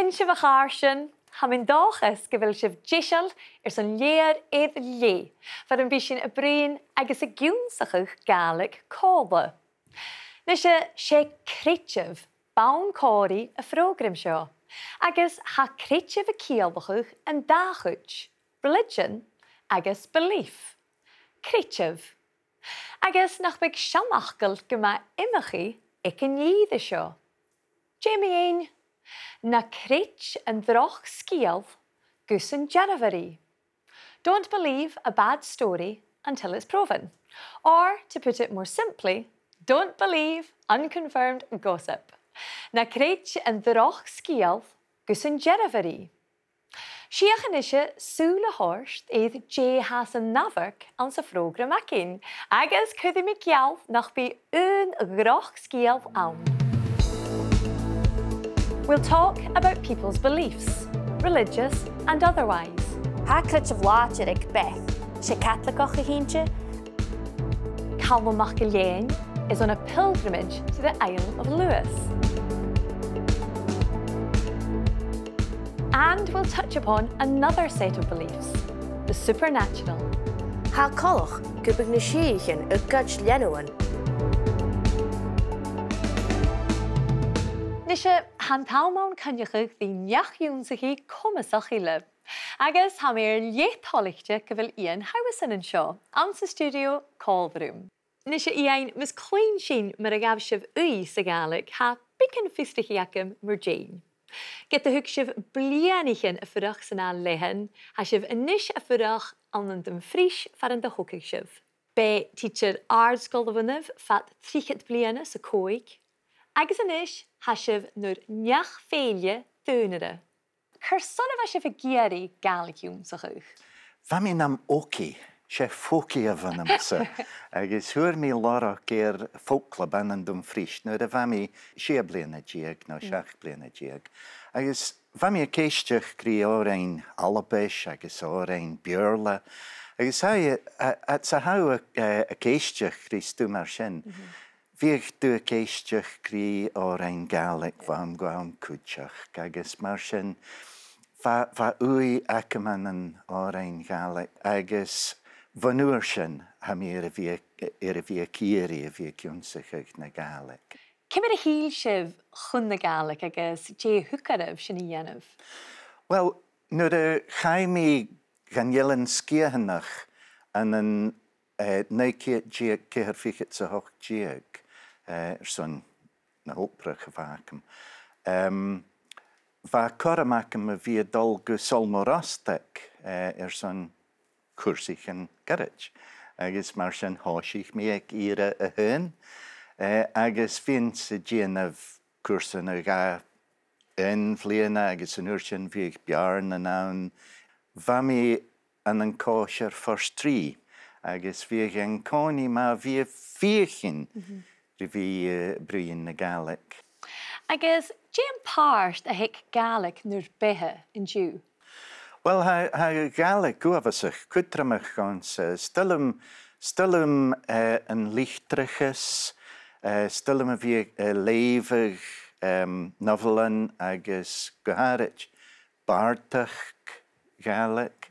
In sibh a cháir sin, ha min dóchas go bhfuil sibh díseal san léar éiad lé, far an bhí sin a bríon agus a giúnsachach Gaelic còmhradh. Ní sé creitimh bán cóirí a phrógram seo, agus ha creitimh a cíalbachach an dáchuid, religion agus belief. Creitimh. Agus nach beag seamachcail go mbeadh imimechaí ag an líad seo. Jamie Ain, na creit an droch scialb gus an January. Don't believe a bad story until it's proven. Or, to put it more simply, don't believe unconfirmed gossip. Na creit an droch scialb gus an January. Siachan isise súla horst éiad J has an navark an sa phrógram acin, agus chuidir mi ceall nach bí groch scialb ann. We'll talk about people's beliefs, religious and otherwise. Ha creitimh láitir ag beth, sé Catholicach a hínte? Calum Maclean is on a pilgrimage to the Isle of Leòdhas. And we'll touch upon another set of beliefs, the supernatural. Ha colch gubig na síochan a Gàidhlig. Nisha han talmón canneachach the neach-fèille còmhradh agus ha mé léithtálachte go bhfuil Iain Howieson an seo, an sa stiùidio còmhradh. Nisha Iain mis clean sin mar a gabh sibh uí sa Gaelic ha bicin fistachiacum mar Jane. Get the hook sibh blianachin a furach san á lehan, ha sibh inis a furach an den frís far an de hocaigh sibh. Be teacher ardscoil a bhuineh fat tríchit bliana sa cóig, agus inis ha sibh nur neach-fèille daonnaire. Chur son a sibh a géirí Gaelicúm sa chuch. Fami nam oki, sé fóci a bhanamsa. Agus huair mi làrach géir folklab an dum frís, nuair a fami sé bliana diag, nó seach bliana diag. Agus fami a céisteach grí árain alabais, agus árain beorla. Agus at sa hau a céisteach grí stú mar sin. Bhíoh dú a céisteach grí árain Gaelic bham gwaam cúteach, agus mar sin fa ui acaman an árain Gaelic, agus vanúir sin ha mi ar a bhí círi a bhí ciúnsachach na Gaelic. Cimid a híl sibh chun na Gaelic agus dé thucaribh sin a dhéanamh? Well, nuair a chaimí gan dhéileann sciathanach an an naicéad diag céthar fichit sa hoch diag son na hóprach a bhacam. Bha coramacham a bhí dul go solmorastach son cuasaigh an garage. Agus mar sin háisich mi ag ire a hyn. Agus fin sa déanamh cuasan a ga in fliana agus an uair sin bhí ag bearn an ann. Bha an cóisiir first trí. Agus bhí an cóní má bhí fiachin bhí bríon na Gaelic. Agus Jane páirt a hic Gaelic nuair bethe in dú? Well, ha Gaelic guavasach cutramach gans stilum an lichtrichas, stilum a bhí leivig novelan agus goharit bartach Gaelic,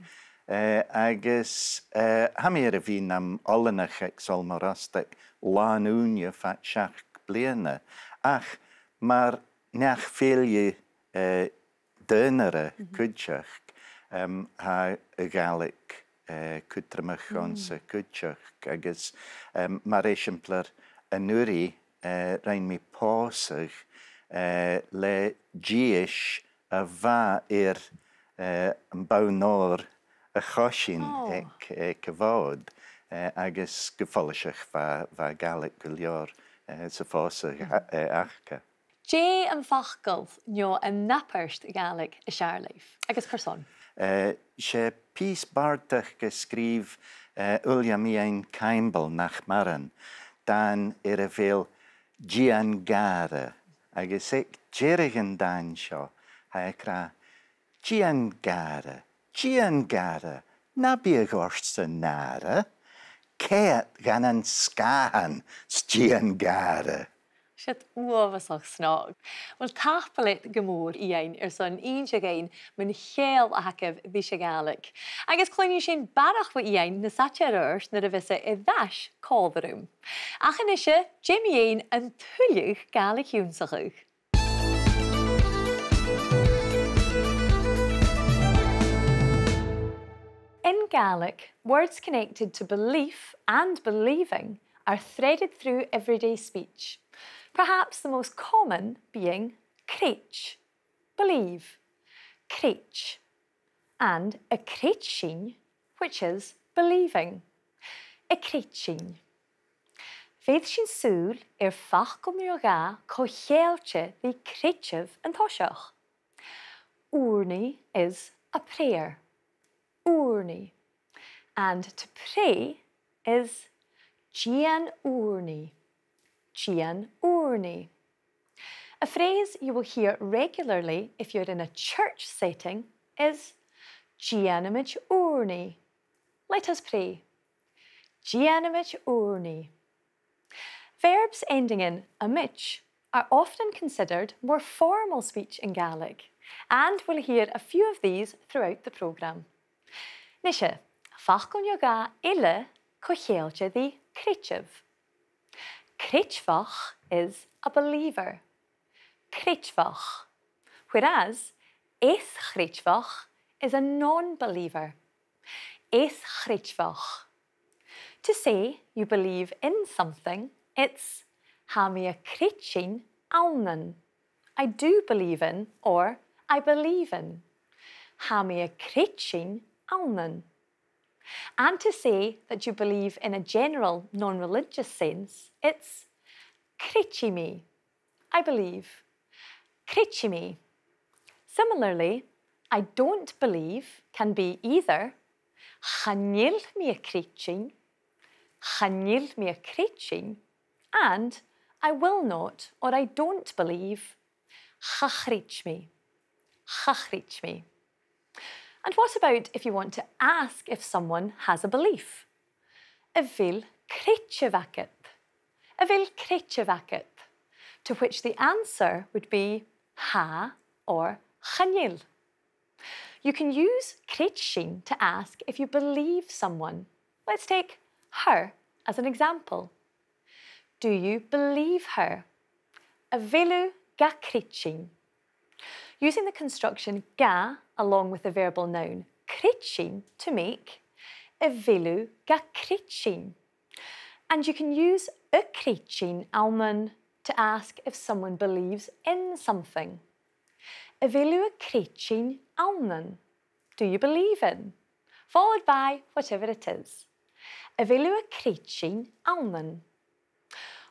agus hamir a bhí nam olanach ag solmarastach lánúne fat seach bliana, ach mar neach-fèille daonnaire cúteach ha a Gaelic cútramach an sa cúteach, agus mar éisimplar a nuaí rain mi pásach le díis a bha an bánóir a chosin ag a bhád, agus gofolaiseach bha Gaelic go leor sa fásach achcha. Dé an fachgal neo an napperst Gaelic a searlaif, agus chuson? Sé pís bartach go scríb ulla mi ein Campbell nach maran, dan a bhéal Gian Gara, agus ag djeirigan dan seo, ha ag ra Gian Gara, na bíag orst sa nara, céad gan an scahan Gian Gara. Siad uafasach snog. Wel tapalit gymwr Iain son gain mewn lleol a hacaf Gaelic. Agus clwyni sy'n barach fo Iain na satir ers na rafisa I ddash còmhradh. Ach yn eisiau, Iain yn tuilleadh Gaelic iongantach. In Gaelic, words connected to belief and believing are threaded through everyday speech. Perhaps the most common being creich, believe, creich, and a creichin, which is believing, a creichin. Fydd sy'n sŵl fach còmhradh chéalte the creichyh yn toiseach. Úrni is a prayer, úrni, and to pray is Gian úrni. Gian úrni. A phrase you will hear regularly if you're in a church setting is Gianimid úrni. Let us pray. Gianimid úrni. Verbs ending in amich are often considered more formal speech in Gaelic, and we'll hear a few of these throughout the programme. Nisha, fach còmhradh ille chéalte the creichyh. Creicfach is a believer. Creicfach. Whereas creicfach is a non-believer. Creicfach. To say you believe in something, it's ha mi a creichin alnan. I do believe in or I believe in. Ha mi a creichin alnan. And to say that you believe in a general non-religious sense, it's creichy me. I believe. Creichy me. Similarly, I don't believe can be either chanil mi a creichin, and I will not or I don't believe chachrich me. And what about if you want to ask if someone has a belief? A vil creichyh to which the answer would be ha or chanil. You can use creichin to ask if you believe someone. Let's take her as an example. Do you believe her? A vilu ga creichin. Using the construction ga along with the verbal noun creichin to make a vilu ga creichin. And you can use a creichin alman to ask if someone believes in something. A vilu a creichin alman. Do you believe in? Followed by whatever it is. A vilu a creichin alman.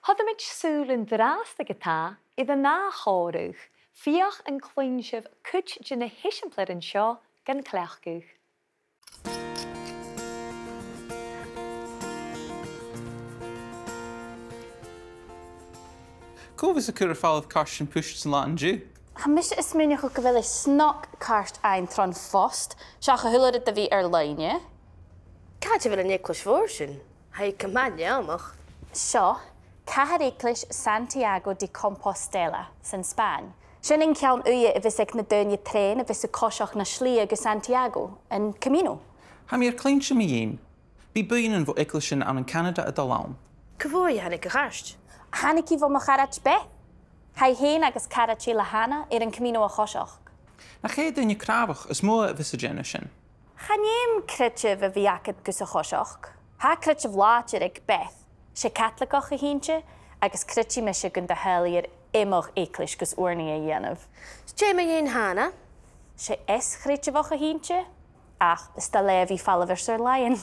Hodamid súl yn dras the gata I the nachórugh fiach yn clwynsif cwt gyda hisiampler yn sio gan clechgwch. Cóvis a cur fáil carst yn pwysht yn lan dw? Hamis is mynach o gyfelu snog carst ein tron fost, siach a hwylad y fi leine. Cad fel yn eiclis fwrsyn. Hai cymhaen amach. Sio, cahar eiclis Santiago de Compostela, sy'n Span. Sian yn cawn uia y fysig na dyn i tren y fysig cosioch na sli ag Santiago yn Camino. Ham i'r cleinsio mi un. Bi bwyn yn fo eiclisyn an yn Canada y dalawn. Cyfwy hannig y charst. Hannig I fo macharach beth. Hai hen agus carachi lahana yn Camino a cosioch. Na ché dyn i crafach ys mwy y fysig yn. Chaniem crytchif y fi acad gys a chosioch. Ha crytchif látir ag beth. Se catlacoch a hintje, agus crytchi me se gynda heli'r imoch eiclis gys orni a yenaf. Ste me ein hana? Se crytchifoch a hintje, ach, sta lefi falafir Sir Lion.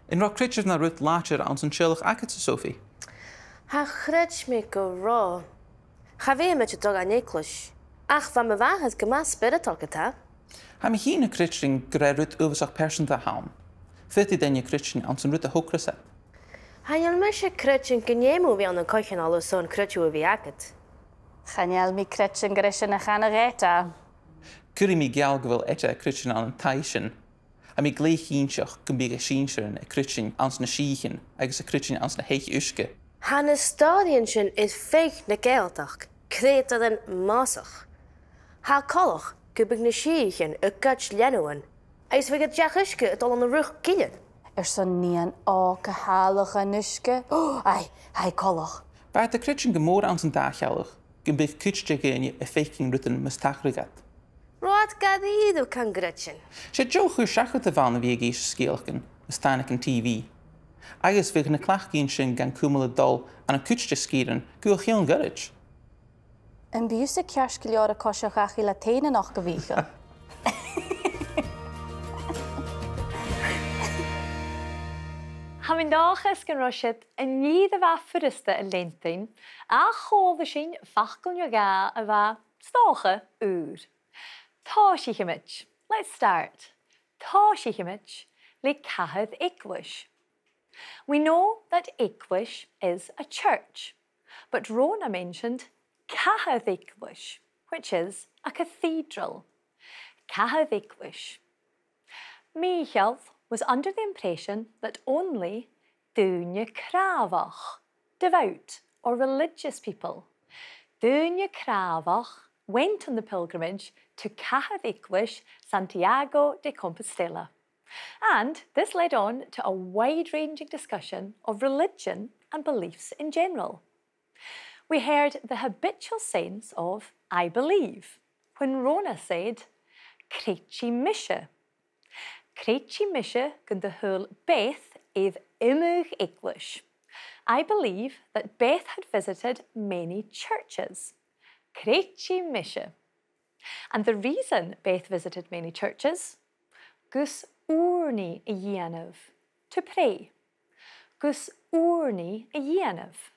In ro crytchif na rwyd látir an sy'n chylach acad sa Sophie. Ha chrydch me go ro. Cha fi me dog an eiclis. Ach, fa me fahas gyma spiritol gyda. Ham I hyn y crytching gre rwyd ufasach person da hawn. Fydd I dyn i crytching an sy'n rwyd a hwcrasep. Haniel me se crytch yn gyniemu fi an y coichin alo son crytch o fi agad. Chaniel mi crytch yn gyrys yn eich anna reta. Cwri mi gial gyfel echa crytching an taisyn. A mi glei hynsioch gymbyg a synsyn y crytching ans na síchin agus a crytching ans na heich uske. Han is stadion sin is feich na Gaeltach, created an masach. Ha còmhradh gubig na síchen gach lenuan. Eis vi get jachiske het al aan de rug killen. Son níon á go hálacha nuisce. Ai, hai còmhradh. Bij de kritchen gemór aan zijn daagjallig, gebig kutste geënje feking rutten mustachrigat. Roat Gàidhlig kan gretchen. Sé jo chu seacha te bhana bhí géis scéalchan, stainach an TV. Agus bhíh na clachcíonn sin gan còmhradh an kutste scíran go chéan garid. An bhíos a cearc leor cosach MacIlleathain nach go bhícha. Hamindáchas gan roisid a níad a bheith furista a lentain a chódha sin fachcail neogá a bheith stácha úr. Tá sí chimid. Let's start. Tá sí chimid le cahad English. We know that English is a church, but Rona mentioned cahad English, which is a cathedral. Cahad English. Michael was under the impression that only daonnaire, devout or religious people, daonnaire went on the pilgrimage to Gàidhlig, Santiago de Compostela. And this led on to a wide-ranging discussion of religion and beliefs in general. We heard the habitual sense of I believe when Rona said, Crechi misha. Crechi misha gun the whole Beth eve imug English. I believe that Beth had visited many churches. Crechi misha. And the reason Beth visited many churches? Gus urni a dhéanamh, to pray. Gus urni a dhéanamh.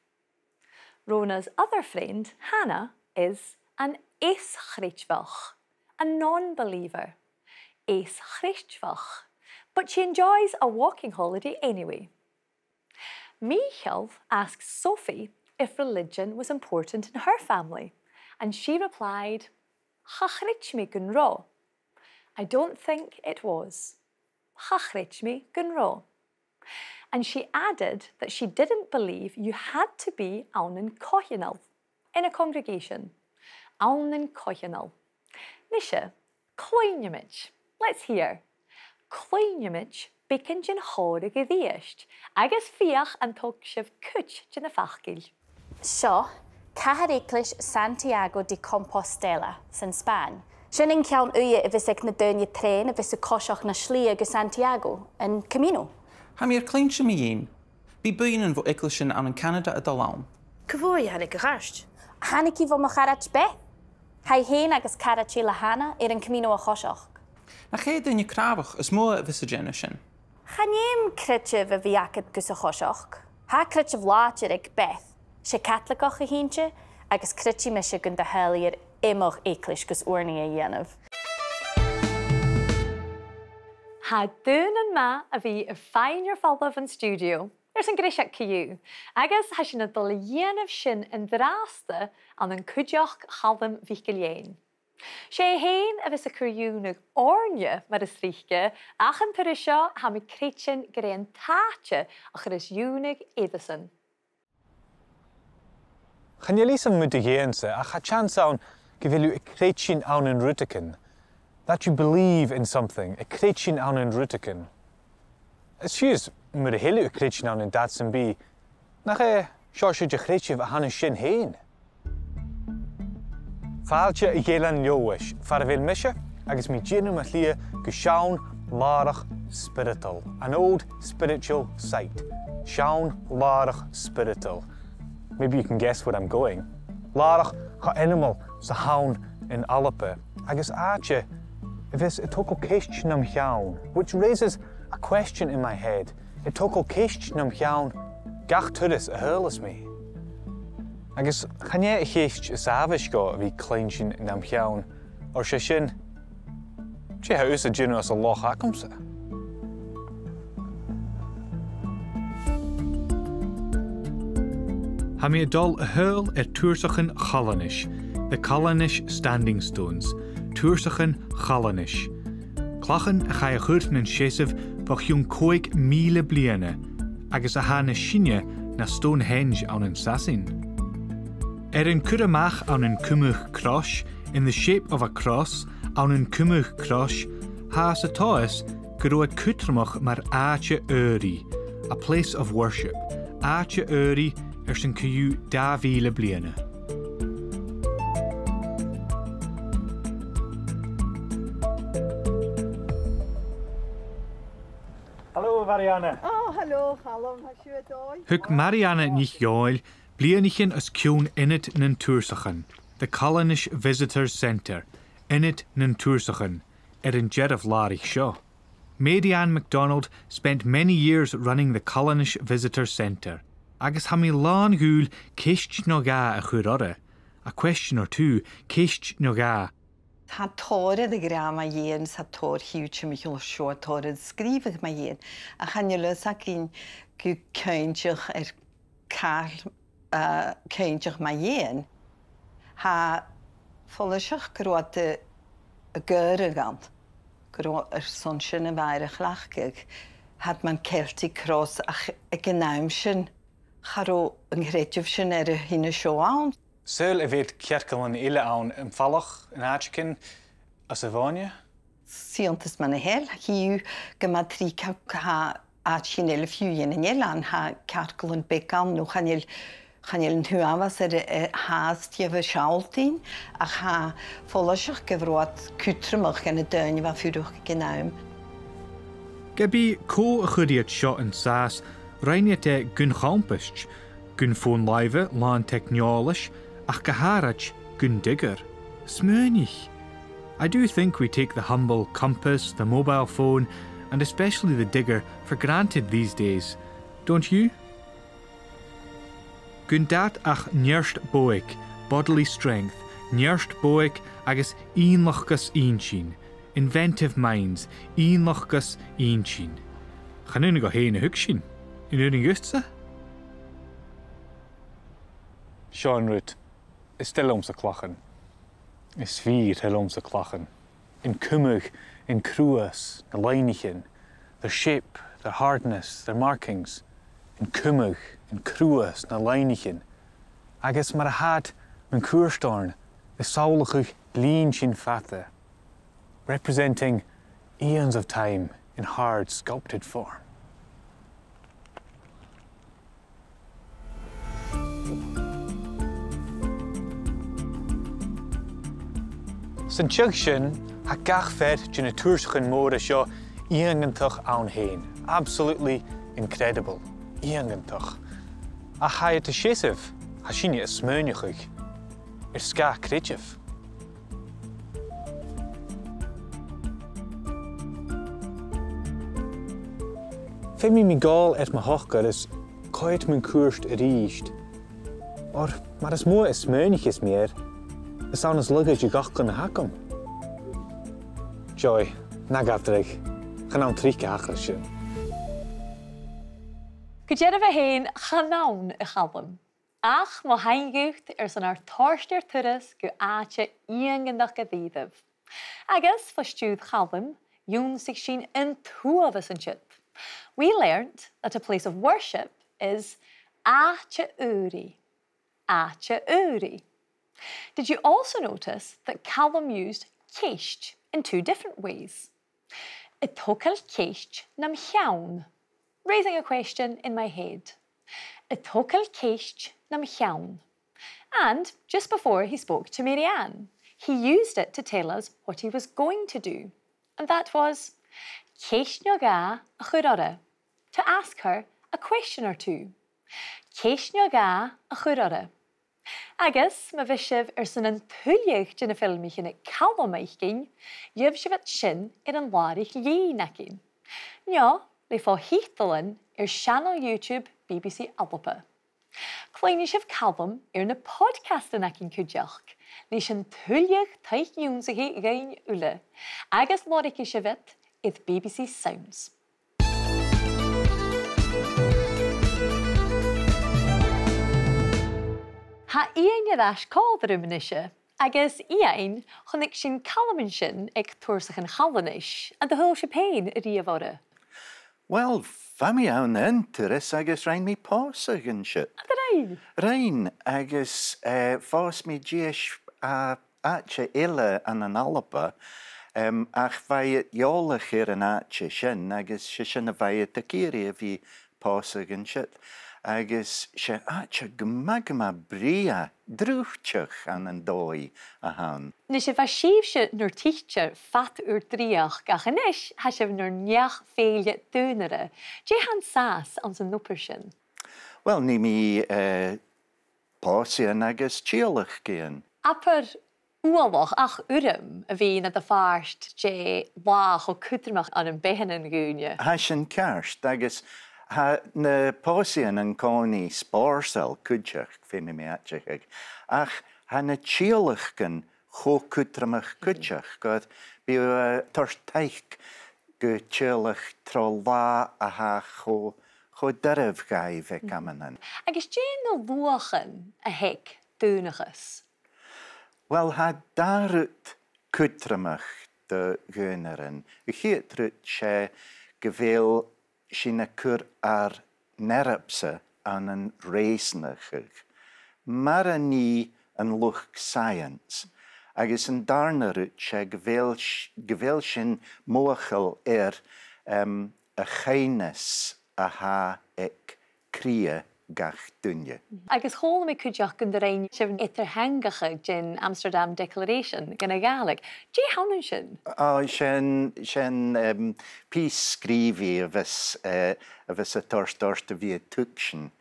Rona's other friend, Hannah, is an éischríteach, a non-believer. Éischríteach, but she enjoys a walking holiday anyway. Michael asks Sophie if religion was important in her family, and she replied, Chachritchmi gun rá. I don't think it was. Chachritchmi gun rá. And she added that she didn't believe you had to be aunan còmhradh in a congregation. Aunan còmhradh. Nisha, cloineamid. Let's hear. Cloineamid beacon gin háda go dhéist, agus fiach an tóg sibh cúit gin a fachgil. Seo, cahad English Santiago de Compostela, san Spain. Sin in ceann uia a bhís ag na daonnaire tréin a bhís a cosach na slí agus Santiago, an Camino. Ha mir kleintse me één. Bí buinen vo Englishin aan Canada a Dunlop. Cavoy hannig gast. Hanniki vo macharach be. Hai heen agus carachi la hana an Camino a cosach. Na ché in je krabach is moe visagen sin. Chanéim critche v viacad gus a cosach. Ha critche vlátir ag beth. Se Catholic a hintje agus critchi me se gun de helier imach English gus orni a dhéanamh. Ha dúnan ma a bhí a fáinnear fáilmh an stiúidio, san gréiseach ciú, agus ha sin na dul dhéanamh sin an drásta an cuideach Calum Maclean. Sé héin a bhís a curiúnach orne mar is ríche ach an tuair seo ha mi creitin go réon táte a chur is dúnach Iain. Chan je lísan mu géansa a cha chans an go bhfuil a creitin an an rutacan. That you believe in something, a creitin an an rutacan. Is fiús mu a héile a creitin an datsan bí, nach seo sé de creitin a hanna sin héin. Fáilte I gélan leois, far a bhfuil mise, agus mi dhéanam a lia go seán làrach spiritual, an old spiritual site. Seán làrach spiritual. Maybe you can guess where I'm going. Làrach cha animal sa haun in Alapa, agus áte if it's a total question cheann, which raises a question in my head. A total question cheann, gach turas a hurlas me. Agus chanje a cheist is avish go a vi cleinshin nam cheann, or she sin, she haus a generous a loch akomsa. Ha mi dul a hurl tuairseachan chalanish, the Chalanish standing stones, tuairseachan chalanish. Clachan a cha a chuirt min séisih bach jún 5,000 bliana, agus a hána sinne na Stonehenge an an Sassin. An curamach an an cumach cross, in the shape of a cross, an an cumach cross, has a toes, groad cutramach mar aatje uri, a place of worship. Aatje uri sin cuú 2,000 bliana. Hallo Marianne. Oh, hallo Calum, how are you doing? Hug Marianne nicht jail, blianichen as ciún init nan túrsachan, the Colonish Visitors Centre, init nan túrsachan, an Jeddah làrach seo. Iain MacDonald spent many years running the Colonish Visitors Centre. Agus ha mi lán gúil céist nó gá a chuirada. A question or two, céist nó gá. Tá toirt a gra ma Iain sa toirt hiúte Michael seo toirt scríbh ma Iain. A channe a cinn go céintach Carl céintach ma Iain. Ha folleisech groad a gure gant. Groad son sin a bhairech lachgig. Had man Celtic cross a gnáimsin. Charó an gréitjúh sin a hína seo ann. Sul a bhéad cearcail an ile ann an fallach an áitcin as a bhaine? Síontas man a hel, hiú go ma trí ha áitcin ile fiúin an ilan ha cearcail an becan nó chanil an thuavas a háastíomh seáltaín a ha folaiseach go bhród cútramach gan a daine bha fiúdach gnáim. Gebi có a chudiad seo an sás, Rhaine te gun champist, gun phone live, lan technologisch, ach geharach, gun digger. Smörnich. I do think we take the humble compass, the mobile phone, and especially the digger for granted these days, don't you? Gun dat ach njerst boig, bodily strength, njerst boig agus ionlachgus einshin, inventive minds, ionlachgus einshin. Chanuna go héine hugshin. In uning gustse? Sean Root, is still om sa clachan. Is vier hel om sa clachan. In cumach, in cruas, na leinigin, their shape, their hardness, their markings. In cumach, in cruas, na leinigin. Agus mar a had min cuarstorn, the saulachig lean sin fata, representing eons of time in hard sculpted form. San teag sin, ha gach fed jina túrsachan móra seo iongantach ann hain. Absolutely incredible. Iongantach. A chaiad a séisih, ha sinne a smörnichuig. Ska creitjih. Fe mi gáil ma hochgar is coit min cuairst a ríist. Or mar is mór is smörnichis meer, is an is luggage you gach gon hakam. Joy, na Gàidhlig, gaan aan trieke hachel sin. Gàidhlig héin chanán a chalum. Ach má haingucht san ar toirsteir turas go áte iongantach a dhíomh. Agus fa stúd chalum, jún sig sin in tuavas an chit. We learned that a place of worship is áte uri. Áte uri. Did you also notice that Calum used céist in two different ways? It tócail céist nam cheann, raising a question in my head. It tócail céist nam cheann. And just before he spoke to Marianne, he used it to tell us what he was going to do. And that was céist nó gá a chuirada, to ask her a question or two. Céist nó gá a chuirada. Agus, ma bhí san an tuilleadh de na filmichin Calum Maclean, dheibh sibh sin an làrach líonacin. Neo, le fá hítalin channel YouTube BBC Alpa. Cloíní sibh Calum na podcastan acin cúideach, le sin tuilleadh taith niúnsaí gain ula, agus làrach sibh iad BBC Sounds. Ha Iain còmhradh agus Iain chunig sin Calum sin ag tuairseach an Chalanish, and the whole shebang a riamhóra. Well, fami awn enteris agus rein mi posag yn shit. Rein? Rein agus fos mi giesh a atche ille an an alba ach fai jolach an atche shin agus shin a fai a kiri fi posag yn shit. Agus se atche gmagma bria drúchtach an an dói a han. Ní sé bheith síomhse nuair títe fat úr dríach gach inis ha sé nuair neach-fèille daonnaire. Dé han sás an san nupper sin? Well, ní mi pósian agus tíolach géan. Apar ualach ach urim a bhí na de farst dé wach o cútramach an an behan an gúne. Ha sin cearst agus ha na pósian an cóní spórsel cúteach fé mi atcheach ach ha na tíolach gan cho cútramach cúteach god bí tors teich go tíolach tro lá a ha cho daribh gaibh camanan. Agus dé na luachan a heic dúnachas? Wel, ha darut cútramach de gúnaran. Chétrut sé gyfeil sy'n acwr ar nerapsa an an reisnachach. Mar a ni an luch science. Agus yn darnarut sé gyfeil sy'n moachel a chainas a ha ec cria gach dunne. Agus hóla mi cúteach gon rein sibn itar hangacha gin Amsterdam Declaration gan a Gaelic. Dé hanan sin? Sin pís scrífi a vis a torst a vi tuction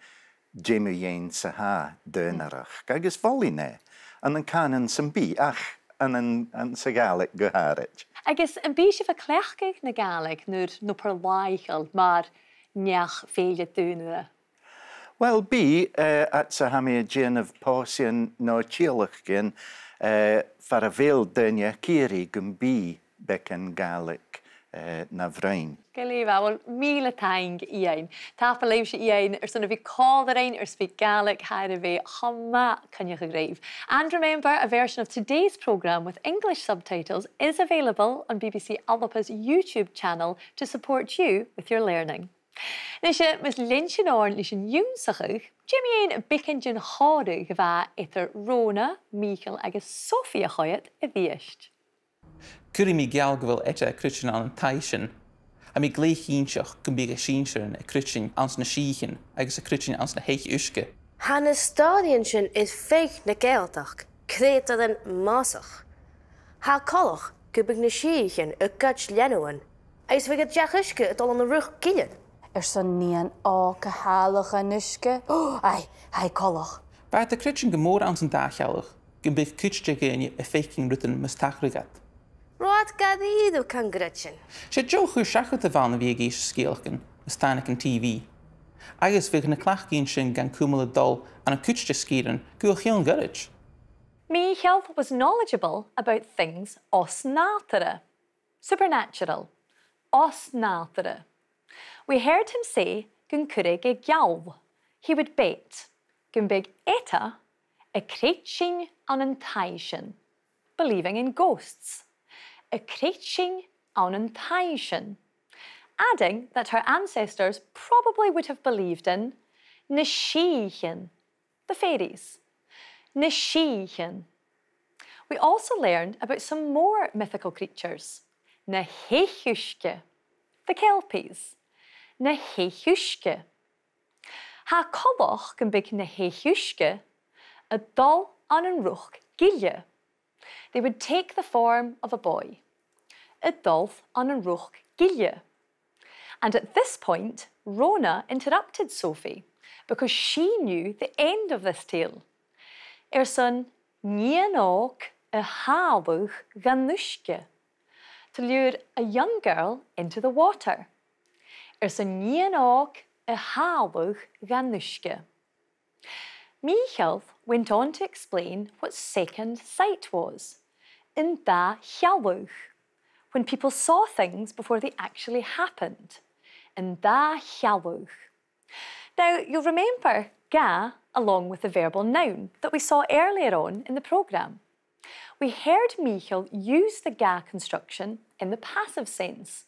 Jimmy Iain sa ha daonnairach. Agus folline an canan san bí ach an sa Gaelic go harit. Agus an bí sibh a clechcaigh na Gaelic nuair nupar laichal mar neach-fèille daonnaire. Well, bí at sa hami a gin of pósian no tíolach gin far a bhéil daine círi gym bí becan Gaelic na bhrain. Gailíomh, well, míle taing Iain. Tá fa leim sé Iain sanna bhí còmhradh ar SpeakGaelic hair a bheith chuma cynneach a gréibh. And remember, a version of today's programme with English subtitles is available on BBC Albapa's YouTube channel to support you with your learning. Nisje mis linchen orn lis een joensachig, Jimmy een bikken jin houde geva itter Rona, Michael agus Sophia goyet a viest. Curi mi geal gwil ete critchen an taishin, a mi gleich hinsach gyn big a shinshin a critchen ans na shichen agus a critchen ans na heich uske. Han stadion sin is feich na Gàidhlig, creator den masach. Ha coloch gubig na shichen a Gàidhlig, eis vi get jachuske het al an de rug killen. Son nían á go hálach a nuisce. Ai colach. Bart de critchen gemór ans an dachalach, gyn big cútste géine a feiking rutan mas tachrugad. Rod Gàidhlig can gretchen. Sé jo chuir seachart a bhana bhí a gís scéalchan, mas tánic an TV. Agus bhíh na clachcín sin gan còmhradh an a cútste scíran go iongantach. Michael was knowledgeable about things os nátere, supernatural, os nátere. We heard him say, gun curig e giawl. He would bet, gun big eta, a creaching on an taishin, believing in ghosts. A creaching on an taishin, adding that her ancestors probably would have believed in neach-fèille, the fairies. Neach-fèille. We also learned about some more mythical creatures. Neach-fèille, the kelpies. Neach-fèille. Ha còmhradh gan big neach-fèille, a dul an an luaisgeadh. They would take the form of a boy. A dul an an luaisgeadh. And at this point, Rona interrupted Sophie because she knew the end of this tale. Son níanóg a hábhadh gan nuisce, to lure a young girl into the water. Son níanóg a hábhadh gan nuisce. Michael went on to explain what second sight was, in daonnaire, when people saw things before they actually happened, in daonnaire. Now, you'll remember ga along with the verbal noun that we saw earlier on in the programme. We heard Michael use the ga construction in the passive sense,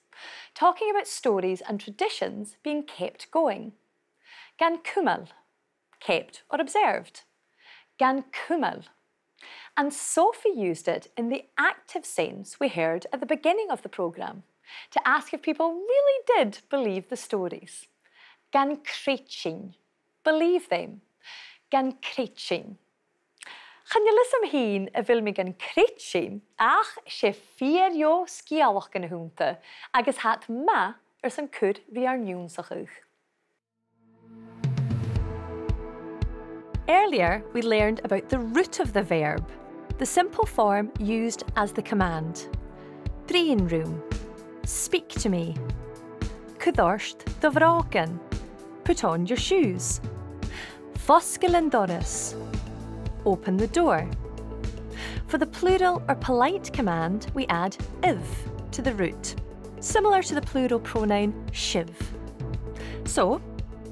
talking about stories and traditions being kept going. Gan cúmal, kept or observed. Gan cúmal. And Sophie used it in the active sense we heard at the beginning of the programme, to ask if people really did believe the stories. Gan creitsin, believe them. Gan creitsin. Chan je lysam hyn y fil mi gan creitsin, ach sé stiùidio scialach gan hwnta, agus hat ma sy'n cwd fi ar niúnsachach. Earlier, we learned about the root of the verb, the simple form used as the command. Bríonn room, speak to me. Toirt do bhrácan, put on your shoes. Foscail doras, open the door. For the plural or polite command, we add iv to the root, similar to the plural pronoun shiv. So,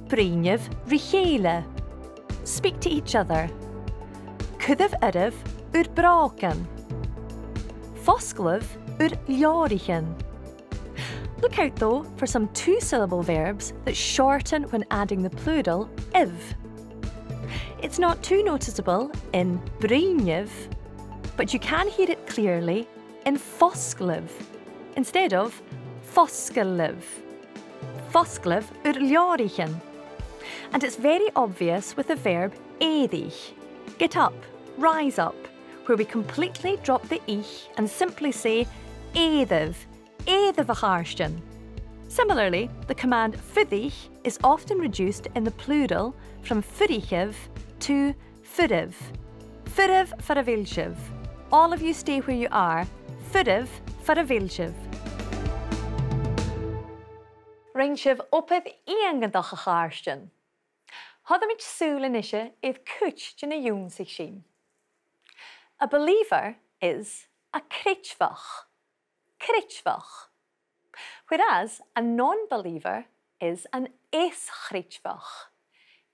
bríonn neach-fèille, speak to each other. Cúdamh ur bhrácan. Foscail ur leòdhas. Look out though for some two-syllable verbs that shorten when adding the plural iv. It's not too noticeable in bríonn, but you can hear it clearly in foscail instead of foscail. Foscail ur leòdhas. And it's very obvious with the verb éadich, get up, rise up, where we completely drop the ich and simply say éadamh, éadamh a cháirstean. Similarly, the command fudich is often reduced in the plural from fudíchibh to fudibh. Fudibh for a bhilsibh. All of you stay where you are. Fudibh for a bhilsibh. Ring sibh opad iongantach a cháirstean. Hadam ich súla nishe iad cúit de na dúnsaigh sin. A believer is a creighmhach. Creighmhach. Whereas a non-believer is an éas-chreighmhach.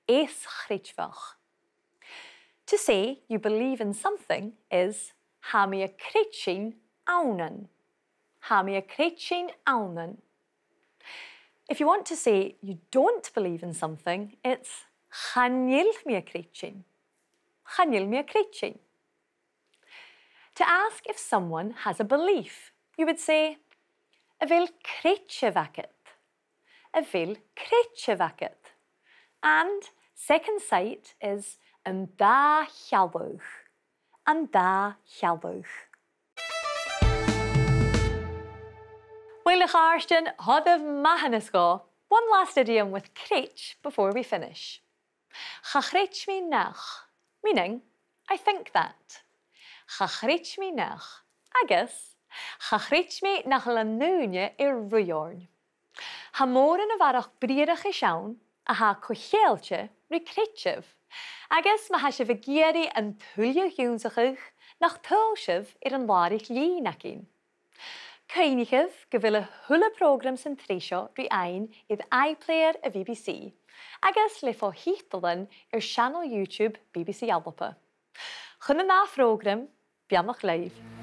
Éas-chreighmhach. To say you believe in something is ha mi a creitsin aunan. Ha mi a creitsin aunan. If you want to say you don't believe in something, it's chanil mi a creitsin. Chanil mi a creitsin. To ask if someone has a belief, you would say a vil creitmhacet. A vil creitmhacet. And second sight is an da chealbh. An da chealbh. Well, Charsten, hadamh mahanasco. One last idiom with creit before we finish. Cha creit mi nach, meaning I think that. Cha creit mi nach, agus, cha creit mi nach lanúne ruiorn. Ha móran a bharach bríadach I seán, a ha cochéalche ri creitibh. Agus ma ha sibh a géirí an tuilleadh dúnsachach nach tuilsibh an làrach líonachín. Cainigh go bhfuil a thula program san tríseo rí ain iad iPlayer a BBC, agus le fá hítalan channel YouTube BBC Alba. Chun na program, beamach live.